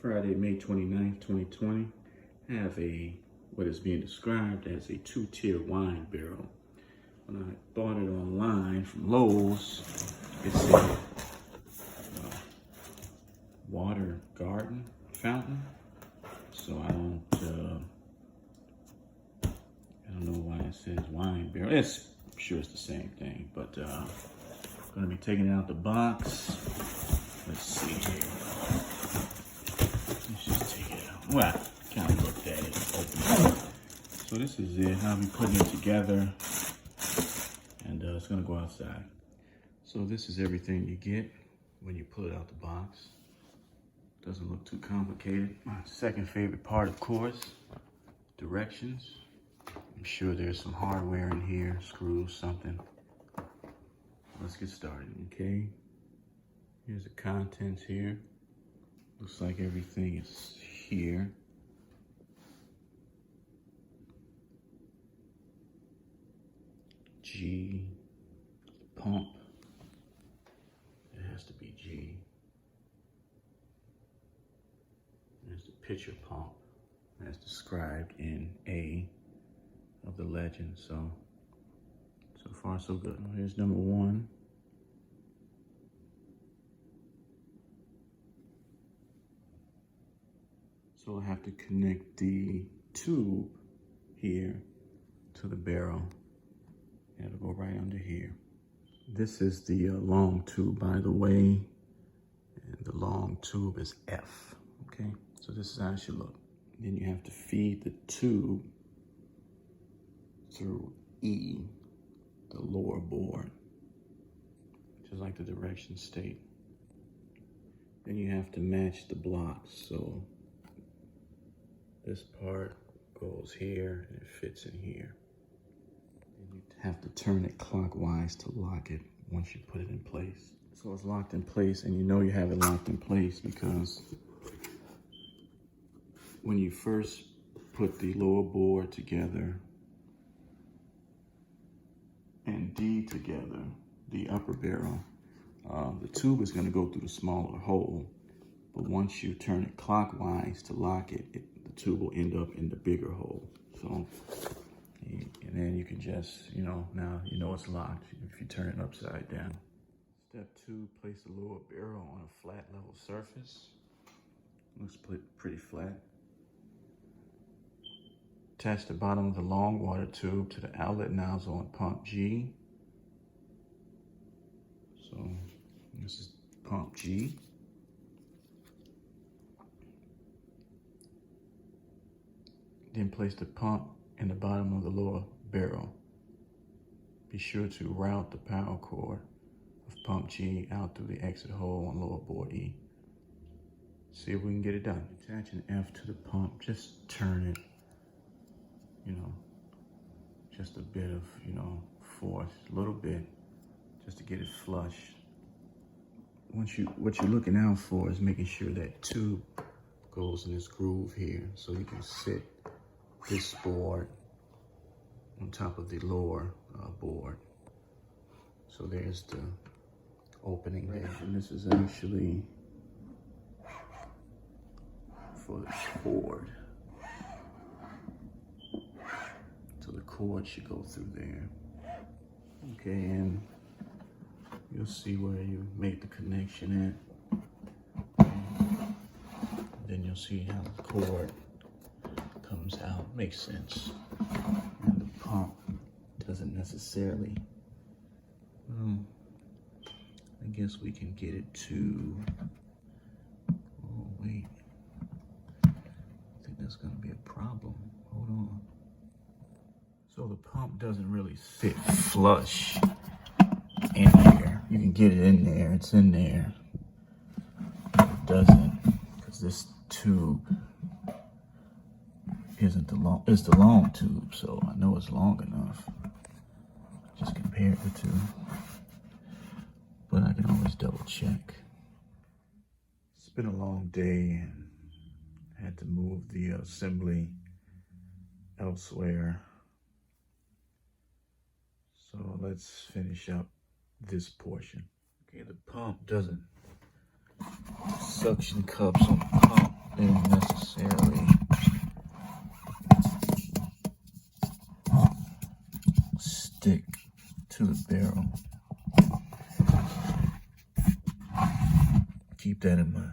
Friday, May 29th, 2020. I have what is being described as a two-tier wine barrel. When I bought it online from Lowe's, it said water garden fountain. So I don't know why it says wine barrel. I'm sure it's the same thing, but I'm gonna be taking it out the box. Let's see here. Let's just take it out. Well, I kind of looked at it, opened it. So this is it. I'll be putting it together, and it's gonna go outside. So this is everything you get when you pull it out the box. Doesn't look too complicated. My second favorite part, of course, directions. I'm sure there's some hardware in here, screws, something. Let's get started, okay? Here's the contents here. Looks like everything is here. G, pump. It has to be G. There's the pitcher pump as described in A of the legend. So far so good. Here's number one. So I have to connect the tube here to the barrel. It'll go right under here. This is the long tube, by the way, and the long tube is F, okay? So this is how it should look. Then you have to feed the tube through E, the lower board, just like the directions state. Then you have to match the blocks. So this part goes here and it fits in here. And you have to turn it clockwise to lock it once you put it in place. So it's locked in place, and you know you have it locked in place because when you first put the lower board together and D together, the upper barrel, the tube is going to go through the smaller hole, but once you turn it clockwise to lock it, the tube will end up in the bigger hole. So, and then you can just, now you know it's locked if you turn it upside down. Step 2, place the lower barrel on a flat level surface. Looks pretty flat. Attach the bottom of the long water tube to the outlet nozzle on pump G. So this is pump G. Then place the pump in the bottom of the lower barrel. Be sure to route the power cord of pump G out through the exit hole on lower board E. See if we can get it done. Attach an F to the pump. Just turn it. Just a bit of, force, a little bit, just to get it flush. What you're looking out for is making sure that tube goes in this groove here, so you can sit this board on top of the lower board. So there's the opening there, and this is actually for the cord. So the cord should go through there. Okay, and you'll see where you make the connection at. Then you'll see how the cord comes out. Makes sense. And the pump doesn't necessarily, I guess we can get it to, oh wait, I think that's gonna be a problem. Hold on. So the pump doesn't really fit flush in here. You can get it in there, it's in there. It doesn't, because this tube isn't it's the long tube, so I know it's long enough. Just compare the two. But I can always double check. It's been a long day and I had to move the assembly elsewhere. So let's finish up this portion. Okay, the pump doesn't, suction cups on the pump, didn't necessarily stick to the barrel. Keep that in mind.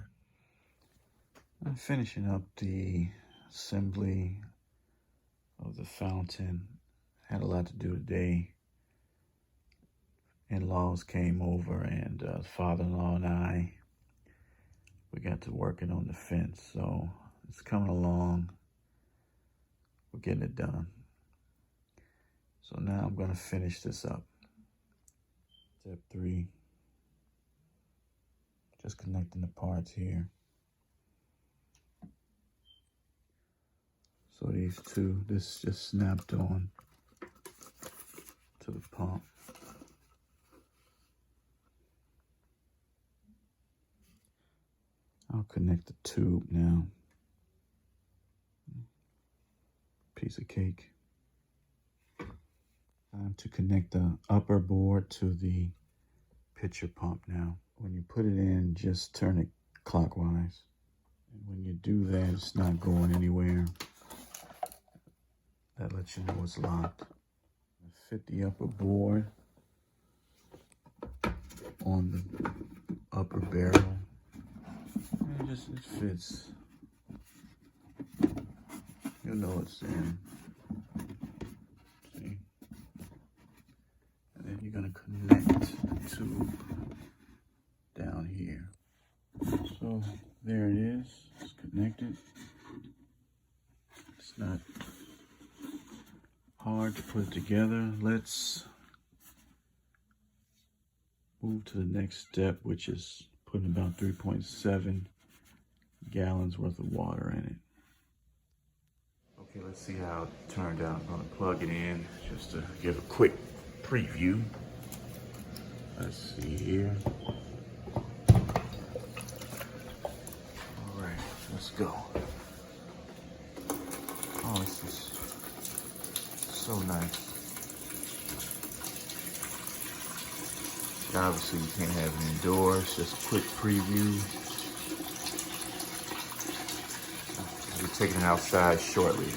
I'm finishing up the assembly of the fountain. Had a lot to do today. In-laws came over, and father-in-law and I, we got to working on the fence. So it's coming along. We're getting it done. So now I'm going to finish this up. Step 3. Just connecting the parts here. So these two, this just snapped on to the pump. I'll connect the tube now. Piece of cake. Time to connect the upper board to the pitcher pump now. When you put it in, just turn it clockwise. And when you do that, it's not going anywhere. That lets you know it's locked. Fit the upper board on the upper barrel. And it fits. You'll know it's in. See? And then you're gonna connect the tube down here. So there it is. It's connected. It's not hard to put it together. Let's move to the next step, which is putting about 3.7 gallons worth of water in it. Okay, let's see how it turned out. I'm gonna plug it in just to give a quick preview. Let's see here. All right, let's go. Oh, this is so nice. Obviously, you can't have it indoors. Just a quick preview. I'll be taking it outside shortly.